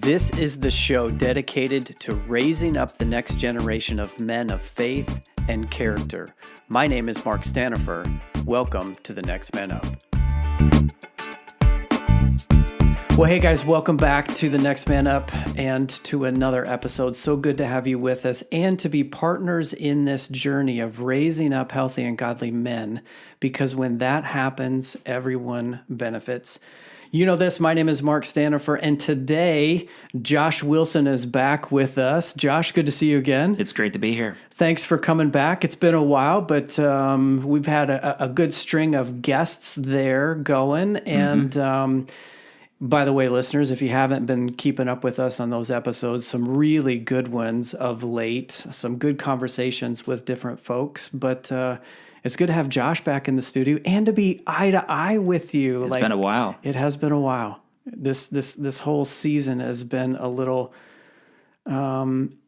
This is the show dedicated to raising up the next generation of men of faith and character. My name is Mark Stanifer. Welcome to the Next Man Up. Well, hey guys, welcome back to the Next Man Up and to another episode. So good to have you with us and to be partners in this journey of raising up healthy and godly men, because when that happens, everyone benefits. You know this, my name is Mark Stanifer, and today Josh Wilson is back with us. Josh, good to see you again. It's great to be here. Thanks for coming back. It's been a while, but we've had a good string of guests there going, and by the way, listeners, if you haven't been keeping up with us on those episodes, some really good ones of late, some good conversations with different folks, but it's good to have Josh back in the studio and to be eye to eye with you. It's been a while. It has been a while. This whole season has been a little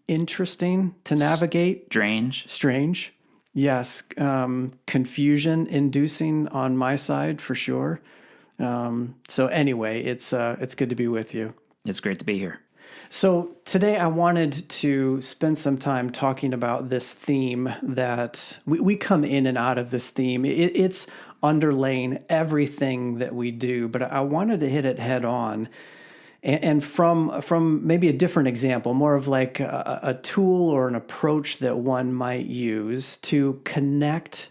interesting to navigate. Strange. Yes. Confusion inducing on my side for sure. So anyway, it's good to be with you. It's great to be here. So today I wanted to spend some time talking about this theme that we come in and out of this theme. It's underlaying everything that we do, but I wanted to hit it head on and from maybe a different example, more of like a tool or an approach that one might use to connect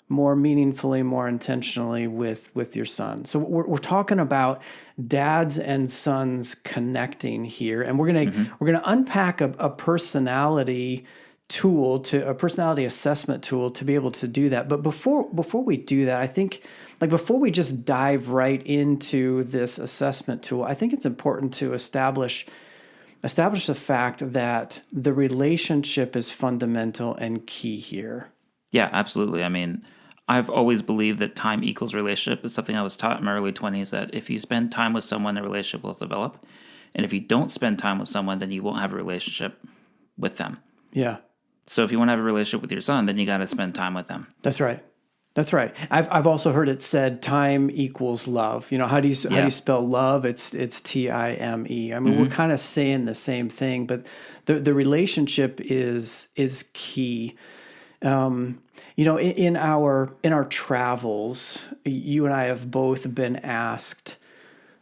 more meaningfully, more intentionally with your son. So we're talking about dads and sons connecting here, and we're gonna unpack a personality tool, a personality assessment tool to be able to do that. But before we do that, I think before we just dive right into this assessment tool, I think it's important to establish the fact that the relationship is fundamental and key here. Yeah, absolutely. I mean, I've always believed that time equals relationship. Is something I was taught in my early 20s, that if you spend time with someone, a relationship will develop. And if you don't spend time with someone, then you won't have a relationship with them. Yeah. So if you want to have a relationship with your son, then you got to spend time with them. That's right. I've also heard it said time equals love. You know, how do you spell love? It's TIME. I mean, we're kind of saying the same thing, but the relationship is key. You know, in our travels, you and I have both been asked,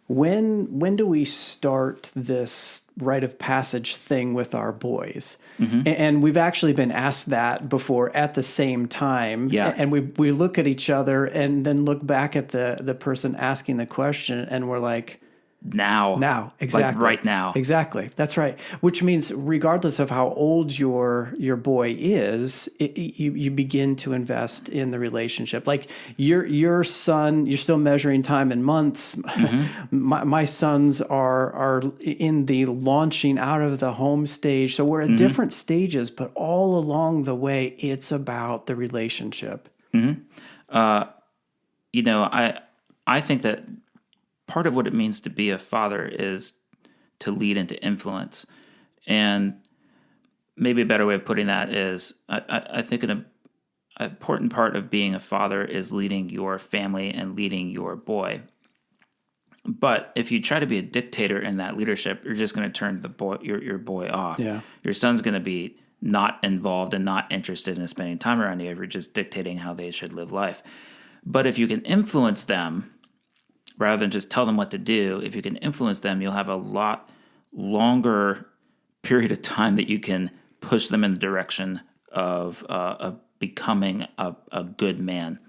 when do we start this rite of passage thing with our boys? And we've actually been asked that before at the same time. Yeah. And we look at each other and then look back at the person asking the question, and we're like, Now, exactly. Like right now. Exactly. That's right. Which means regardless of how old your boy is, you begin to invest in the relationship. Like your son, you're still measuring time in months. My sons are in the launching out of the home stage. So we're at different stages, but all along the way, it's about the relationship. You know, I think that part of what it means to be a father is to lead and to influence. And maybe a better way of putting that is, I think an important part of being a father is leading your family and leading your boy. But if you try to be a dictator in that leadership, you're just going to turn your boy off. Yeah. Your son's going to be not involved and not interested in spending time around you if you're just dictating how they should live life. But if you can influence them, rather than just tell them what to do, if you can influence them, you'll have a lot longer period of time that you can push them in the direction of becoming a good man.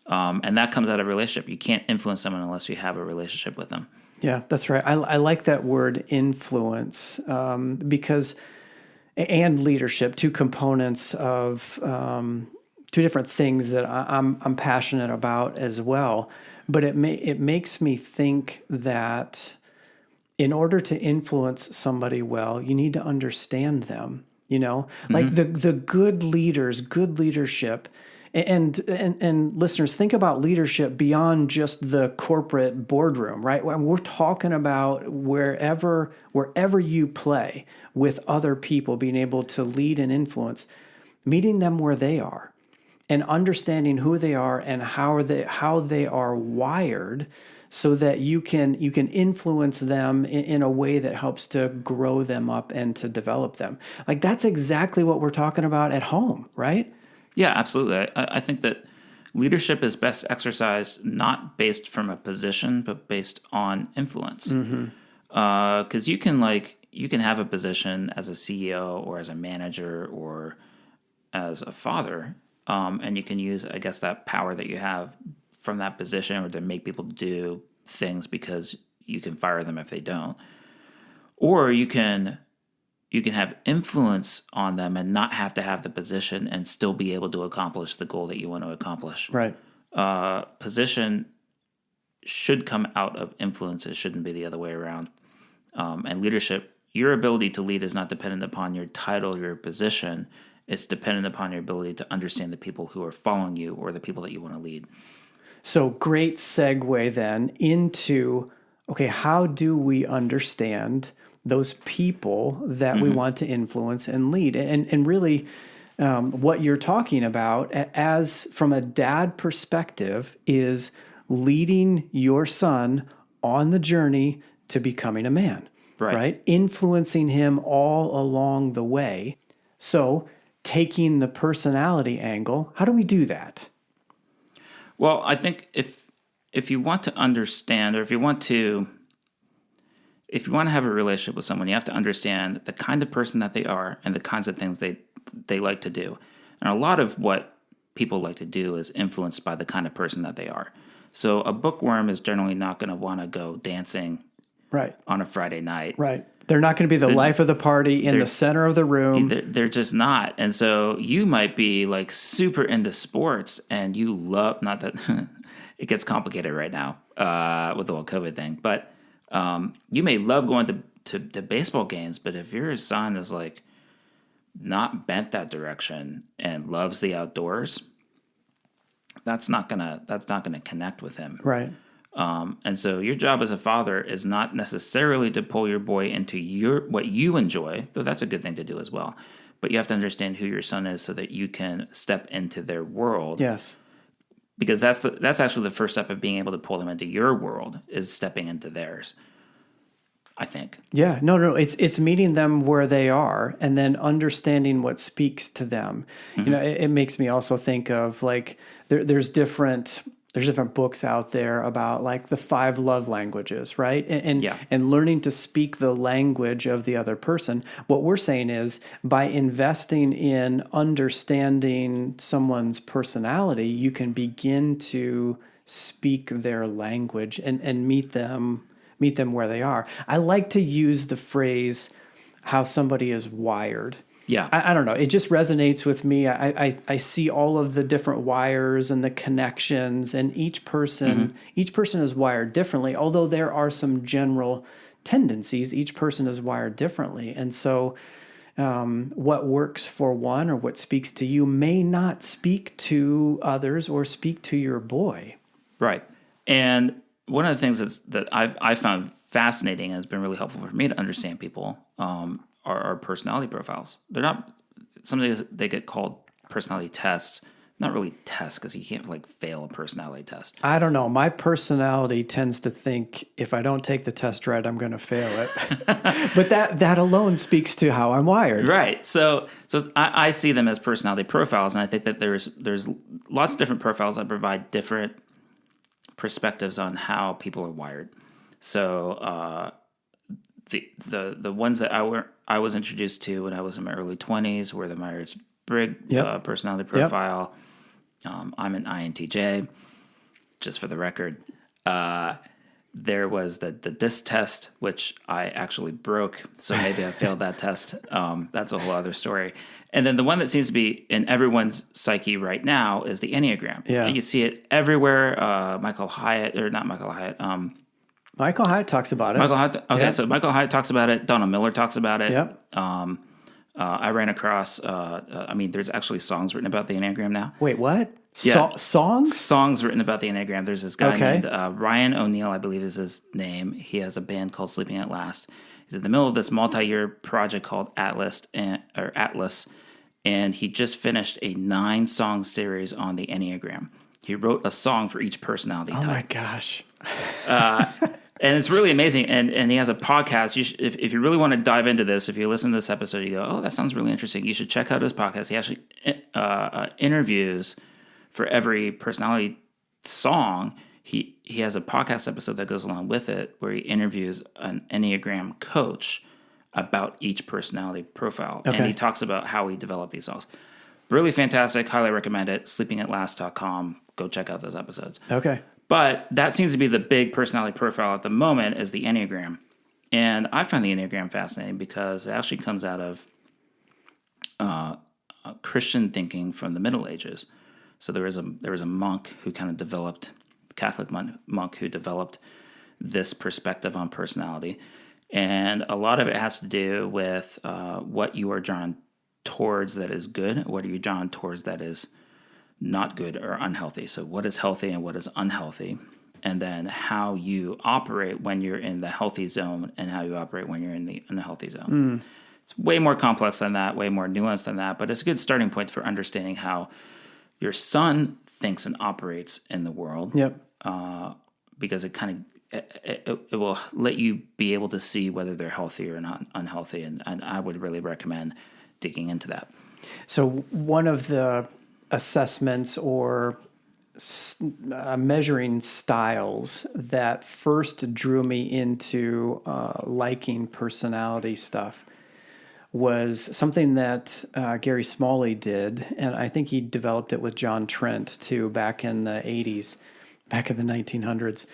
And that comes out of a relationship. You can't influence someone unless you have a relationship with them. Yeah, that's right. I like that word influence because, and leadership, two components of two different things that I'm passionate about as well. But it makes me think that in order to influence somebody well, you need to understand them. You know, like the good leaders, good leadership, and listeners, think about leadership beyond just the corporate boardroom, right? When we're talking about wherever you play with other people, being able to lead and influence, meeting them where they are. and understanding who they are and how they are wired, so that you can influence them in a way that helps to grow them up and to develop them. Like, that's exactly what we're talking about at home, right? Yeah, absolutely. I think that leadership is best exercised not based from a position, but based on influence. Because you can have a position as a CEO or as a manager or as a father, and you can use, I guess, that power that you have from that position or to make people do things because you can fire them if they don't. Or you can have influence on them and not have to have the position and still be able to accomplish the goal that you want to accomplish. Right. Position should come out of influence. It shouldn't be the other way around. And leadership, your ability to lead is not dependent upon your title, your position. It's dependent upon your ability to understand the people who are following you or the people that you want to lead. So great segue then into, okay, how do we understand those people that we want to influence and lead? And really, what you're talking about as from a dad perspective is leading your son on the journey to becoming a man, right? Influencing him all along the way. So taking the personality angle, how do we do that? Well, I think if you want to understand, or if you want to have a relationship with someone, you have to understand the kind of person that they are and the kinds of things they like to do. And a lot of what people like to do is influenced by the kind of person that they are. So a bookworm is generally not going to want to go dancing on a Friday night. Right. They're not going to be the life of the party in the center of the room. They're just not. And so you might be like super into sports and you love, not that it gets complicated right now with the whole COVID thing, but you may love going to baseball games, but if your son is like not bent that direction and loves the outdoors, that's not gonna connect with him. Right. And so your job as a father is not necessarily to pull your boy into what you enjoy, though that's a good thing to do as well. But you have to understand who your son is so that you can step into their world. Yes. Because that's actually the first step of being able to pull them into your world, is stepping into theirs, I think. Yeah. No. It's meeting them where they are and then understanding what speaks to them. You know, it makes me also think of like there's different books out there about like the 5 love languages, right? And learning to speak the language of the other person. What we're saying is by investing in understanding someone's personality, you can begin to speak their language and meet them where they are. I like to use the phrase how somebody is wired. Yeah. I don't know. It just resonates with me. I see all of the different wires and the connections, and each person is wired differently. Although there are some general tendencies, each person is wired differently. And so what works for one or what speaks to you may not speak to others or speak to your boy. Right. And one of the things that I found fascinating and has been really helpful for me to understand people are personality profiles. They're not, some days they get called personality tests. Not really tests, because you can't like fail a personality test. I don't know. My personality tends to think if I don't take the test right, I'm going to fail it. But that alone speaks to how I'm wired. Right. So I see them as personality profiles, and I think that there's lots of different profiles that provide different perspectives on how people are wired. So the ones that I was introduced to when I was in my early 20s were the Myers-Briggs personality profile. I'm an INTJ, just for the record. There was the DISC test, which I actually broke, so maybe I failed that test. That's a whole other story. And then the one that seems to be in everyone's psyche right now is the Enneagram. Yeah. You see it everywhere. Michael Hyatt talks about it. So Michael Hyatt talks about it. Donald Miller talks about it. Yep. I ran across, there's actually songs written about the Enneagram now. Wait, what? Yeah. Songs? Songs written about the Enneagram. There's this guy named Ryan O'Neill, I believe is his name. He has a band called Sleeping at Last. He's in the middle of this multi-year project called Atlas, and he just finished a 9-song series on the Enneagram. He wrote a song for each personality type. Oh my gosh. And it's really amazing. And he has a podcast. If you really want to dive into this, if you listen to this episode, you go, oh, that sounds really interesting. You should check out his podcast. He actually interviews for every personality song. He has a podcast episode that goes along with it where he interviews an Enneagram coach about each personality profile. Okay. And he talks about how he developed these songs. Really fantastic. Highly recommend it. sleepingatlast.com. Go check out those episodes. Okay. But that seems to be the big personality profile at the moment is the Enneagram. And I find the Enneagram fascinating because it actually comes out of Christian thinking from the Middle Ages. So there was a monk who kind of developed, Catholic monk who developed this perspective on personality. And a lot of it has to do with what you are drawn towards that is good, what are you drawn towards that is not good or unhealthy. So what is healthy and what is unhealthy, and then how you operate when you're in the healthy zone and how you operate when you're in the unhealthy zone. It's way more complex than that, way more nuanced than that, but it's a good starting point for understanding how your son thinks and operates in the world. Yep. Because it kind of it will let you be able to see whether they're healthy or not unhealthy, and I would really recommend digging into that. So one of the assessments or measuring styles that first drew me into liking personality stuff was something that Gary Smalley did, and I think he developed it with John Trent too back in the 80s, back in the 1900s.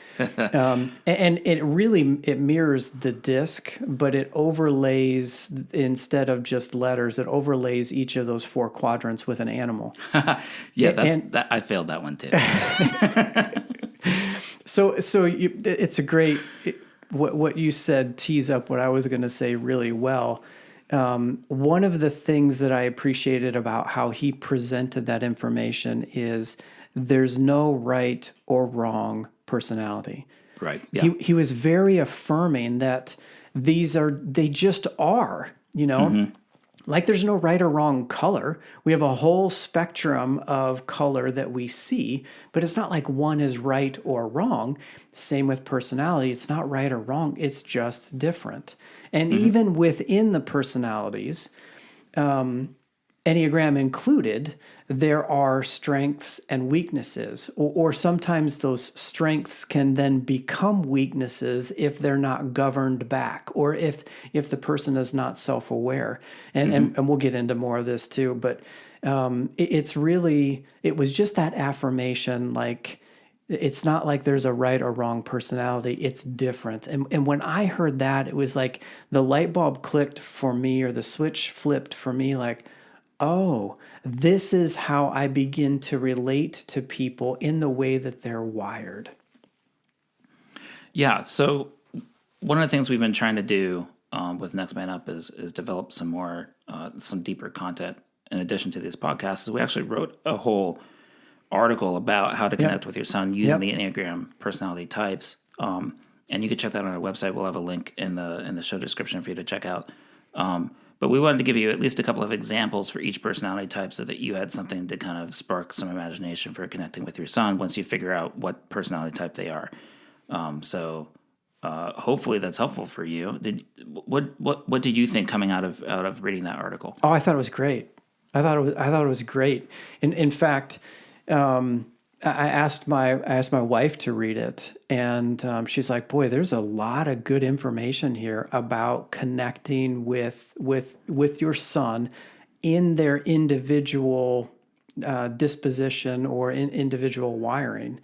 And it mirrors the disc, but it overlays, instead of just letters, it overlays each of those 4 quadrants with an animal. Yeah, I failed that one too. So it's a great, what you said tees up what I was going to say really well. One of the things that I appreciated about how he presented that information is there's no right or wrong personality. Right. Yeah. He was very affirming that they just are, like there's no right or wrong color. We have a whole spectrum of color that we see, but it's not like one is right or wrong. Same with personality. It's not right or wrong. It's just different. And even within the personalities, Enneagram included, there are strengths and weaknesses, or sometimes those strengths can then become weaknesses if they're not governed back, or if the person is not self-aware. And we'll get into more of this too, but it was just that affirmation, like, it's not like there's a right or wrong personality. It's different. And when I heard that, it was like the light bulb clicked for me, or the switch flipped for me, like, oh, this is how I begin to relate to people in the way that they're wired. Yeah. So one of the things we've been trying to do with Next Man Up is develop some more, some deeper content in addition to these podcasts. We actually wrote a whole article about how to connect with your son using the Enneagram personality types. And you can check that on our website. We'll have a link in the show description for you to check out. But we wanted to give you at least a couple of examples for each personality type so that you had something to kind of spark some imagination for connecting with your son once you figure out what personality type they are. So hopefully that's helpful for you. What did you think coming out of reading that article? Oh, I thought it was great. I thought it was great. In fact, I asked my wife to read it, and she's like, "Boy, there's a lot of good information here about connecting with your son in their individual disposition or in individual wiring."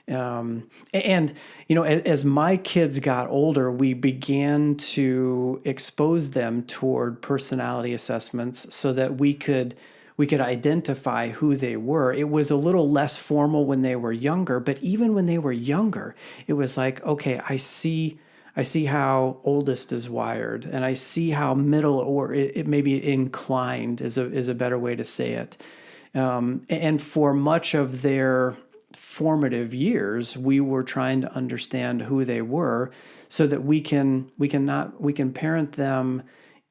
And as my kids got older, we began to expose them toward personality assessments so that we could identify who they were. It was a little less formal when they were younger, but even when they were younger, it was like, okay, I see how oldest is wired, and I see how middle, or it may be inclined is a better way to say it. And for much of their formative years, we were trying to understand who they were so that we can parent them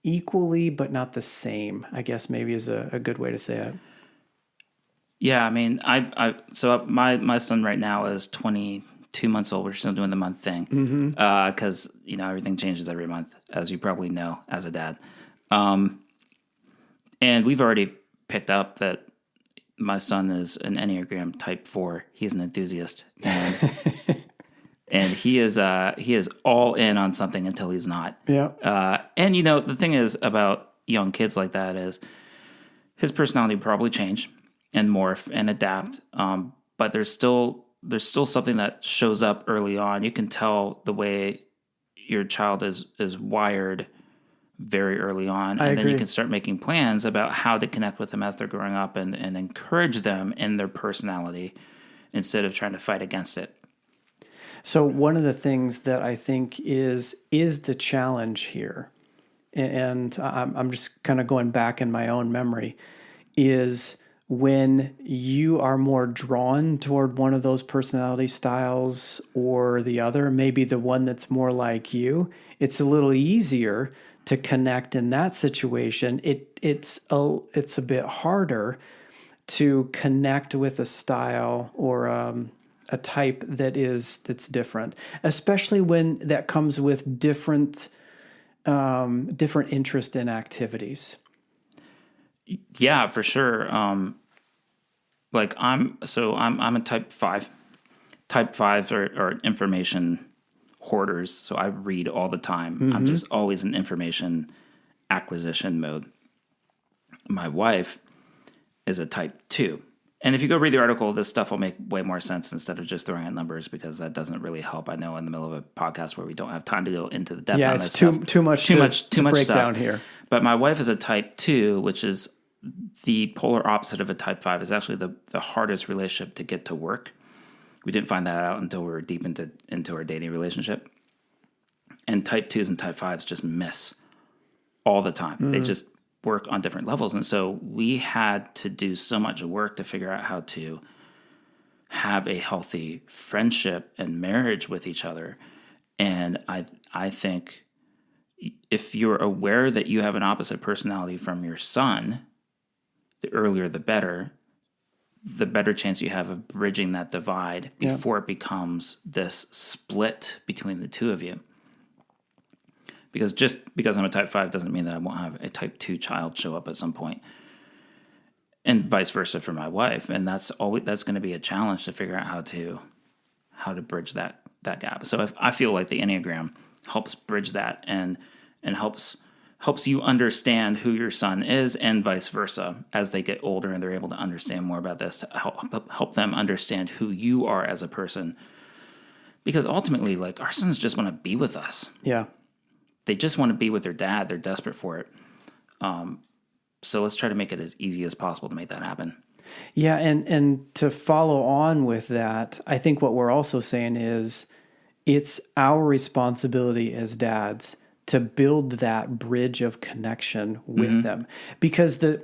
equally, but not the same, I guess maybe is a good way to say it. Yeah, I mean, so my son right now is 22 months old. We're still doing the month thing because everything changes every month, as you probably know as a dad. And we've already picked up that my son is an Enneagram type 4. He's an enthusiast, and he is all in on something until he's not. Yeah. And the thing is about young kids like that is his personality will probably change and morph and adapt. But there's still something that shows up early on. You can tell the way your child is wired very early on, and then you can start making plans about how to connect with them as they're growing up and encourage them in their personality instead of trying to fight against it. So one of the things that I think is the challenge here, and I'm just kind of going back in my own memory, is when you are more drawn toward one of those personality styles or the other, maybe the one that's more like you, it's a little easier to connect in that situation. It's a bit harder to connect with a style or a type that's different, especially when that comes with different interest in activities. Yeah, for sure. Like I'm a type 5. Type 5s are information hoarders, so I read all the time. I'm just always in information acquisition mode. My wife is a type 2. And if you go read the article, this stuff will make way more sense instead of just throwing out numbers, because that doesn't really help. I know in the middle of a podcast where we don't have time to go into the depth on this stuff. Yeah, it's too much to break stuff down here. But my wife is a type 2, which is the polar opposite of a type 5. Is actually the hardest relationship to get to work. We didn't find that out until we were deep into our dating relationship. And type 2s and type 5s just miss all the time. They just work on different levels. And so we had to do so much work to figure out how to have a healthy friendship and marriage with each other. And I think if you're aware that you have an opposite personality from your son, the earlier the better chance you have of bridging that divide before it becomes this split between the two of you. Because just because I'm a type 5 doesn't mean that I won't have a type 2 child show up at some point. And vice versa for my wife. And that's going to be a challenge to figure out how to bridge that gap. So I feel like the Enneagram helps bridge that and helps you understand who your son is, and vice versa as they get older and they're able to understand more about this, to help them understand who you are as a person. Because ultimately, like, our sons just want to be with us. Yeah. They just want to be with their dad. They're desperate for it. So let's try to make it as easy as possible to make that happen. Yeah, and to follow on with that, I think what we're also saying is it's our responsibility as dads to build that bridge of connection with them. Because the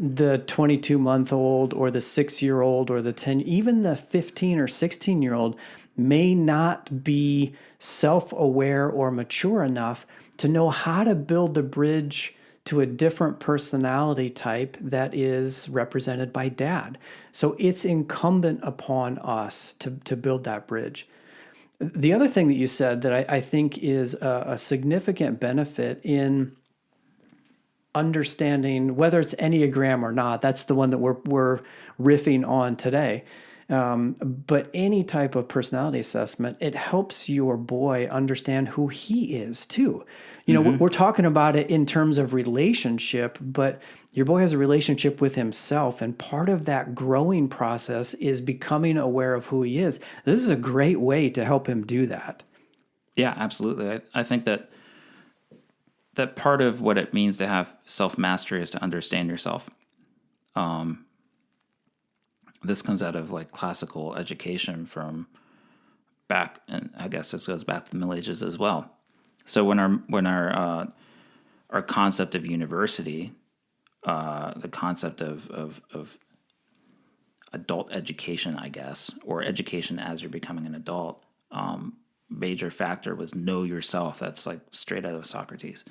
22-month-old or the 6-year-old or the 10, even the 15 or 16-year-old may not be self-aware or mature enough to know how to build the bridge to a different personality type that is represented by dad. So it's incumbent upon us to build that bridge. The other thing that you said that I think is a significant benefit in understanding, whether it's Enneagram or not, that's the one that we're riffing on today. But any type of personality assessment, it helps your boy understand who he is too. We're talking about it in terms of relationship, but your boy has a relationship with himself. And part of that growing process is becoming aware of who he is. This is a great way to help him do that. Yeah, absolutely. I think that part of what it means to have self-mastery is to understand yourself. This comes out of like classical education from back, and I guess this goes back to the Middle Ages as well. So when our concept of university, the concept of adult education, I guess, or education as you're becoming an adult, major factor was know yourself. That's like straight out of Socrates.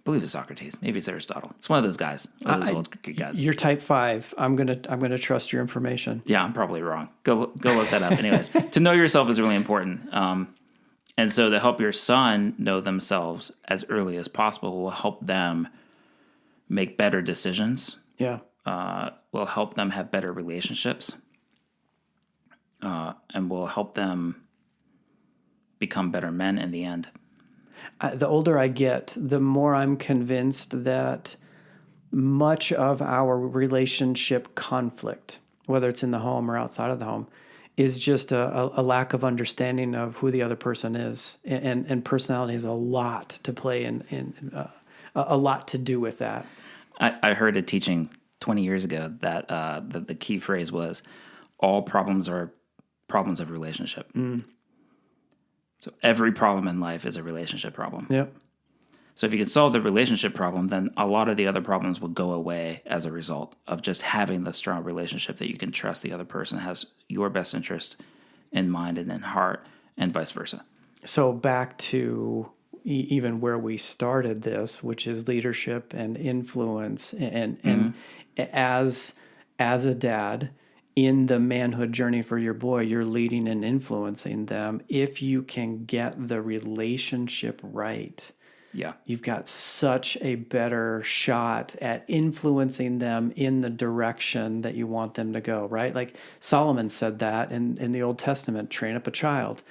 believe it's Socrates. Maybe it's Aristotle. It's one of those guys, one of those old Greek guys. You're type 5. I'm gonna trust your information. Yeah, I'm probably wrong. Go look that up. Anyways, to know yourself is really important. And so to help your son know themselves as early as possible will help them make better decisions. Yeah. Will help them have better relationships. And will help them become better men in the end. The older I get, the more I'm convinced that much of our relationship conflict, whether it's in the home or outside of the home, is just a lack of understanding of who the other person is. And personality has a lot to play in a lot to do with that. I heard a teaching 20 years ago that the key phrase was, all problems are problems of relationship. So every problem in life is a relationship problem. Yep. So if you can solve the relationship problem, then a lot of the other problems will go away as a result of just having the strong relationship that you can trust the other person has your best interest in mind and in heart, and vice versa. So back to even where we started this, which is leadership and influence, and as a dad, in the manhood journey for your boy, you're leading and influencing them. If you can get the relationship right, yeah, you've got such a better shot at influencing them in the direction that you want them to go, right? Like Solomon said that in the Old Testament, train up a child.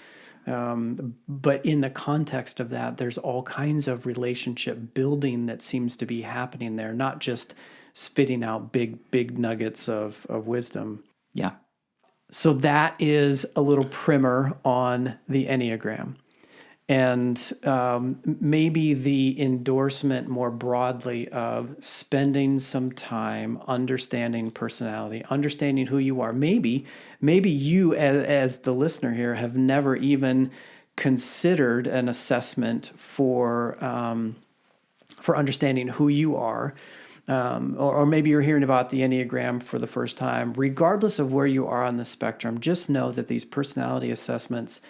But in the context of that, there's all kinds of relationship building that seems to be happening there, not just spitting out big nuggets of wisdom. Yeah. So that is a little primer on the Enneagram. And maybe the endorsement more broadly of spending some time understanding personality, understanding who you are. Maybe you, as the listener here, have never even considered an assessment for understanding who you are. Or maybe you're hearing about the Enneagram for the first time. Regardless of where you are on the spectrum, just know that these personality assessments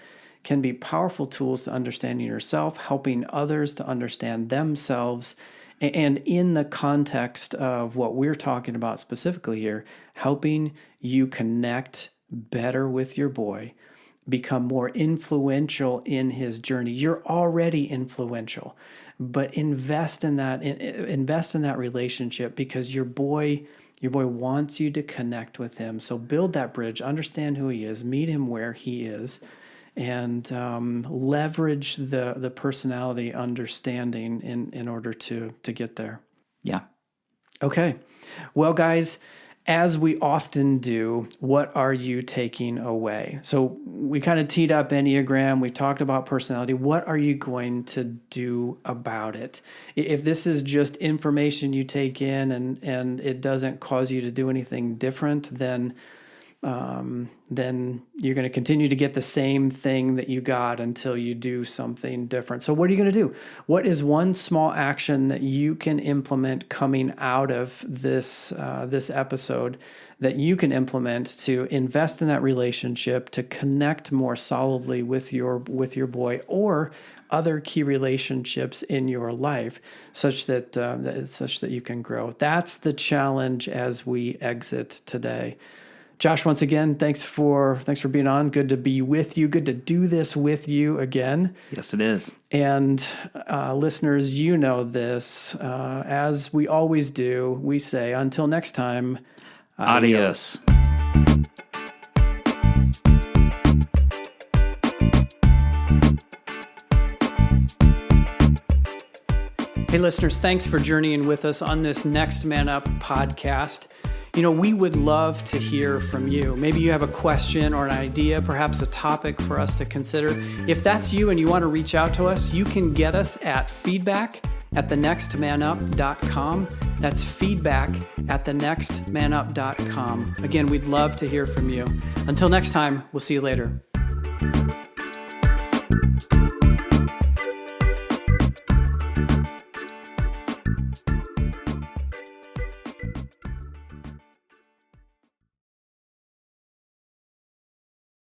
can be powerful tools to understanding yourself, helping others to understand themselves, and in the context of what we're talking about specifically here, helping you connect better with your boy, become more influential in his journey. You're already influential, but invest in that relationship, because your boy wants you to connect with him. So build that bridge, understand who he is, meet him where he is, and leverage the personality understanding in order to get there. Yeah. Okay. Well, guys, as we often do, what are you taking away? So we kind of teed up Enneagram. We talked about personality. What are you going to do about it? If this is just information you take in and it doesn't cause you to do anything different, then you're going to continue to get the same thing that you got until you do something different. So what are you going to do? What is one small action that you can implement coming out of this episode that you can implement to invest in that relationship, to connect more solidly with your boy or other key relationships in your life, such that you can grow? That's the challenge as we exit today. Josh, once again, thanks for being on. Good to be with you. Good to do this with you again. Yes, it is. And listeners, you know this. As we always do, we say, until next time, adios. Hey, listeners, thanks for journeying with us on this Next Man Up podcast. You know, we would love to hear from you. Maybe you have a question or an idea, perhaps a topic for us to consider. If that's you and you want to reach out to us, you can get us at feedback@thenextmanup.com. That's feedback@thenextmanup.com. Again, we'd love to hear from you. Until next time, we'll see you later.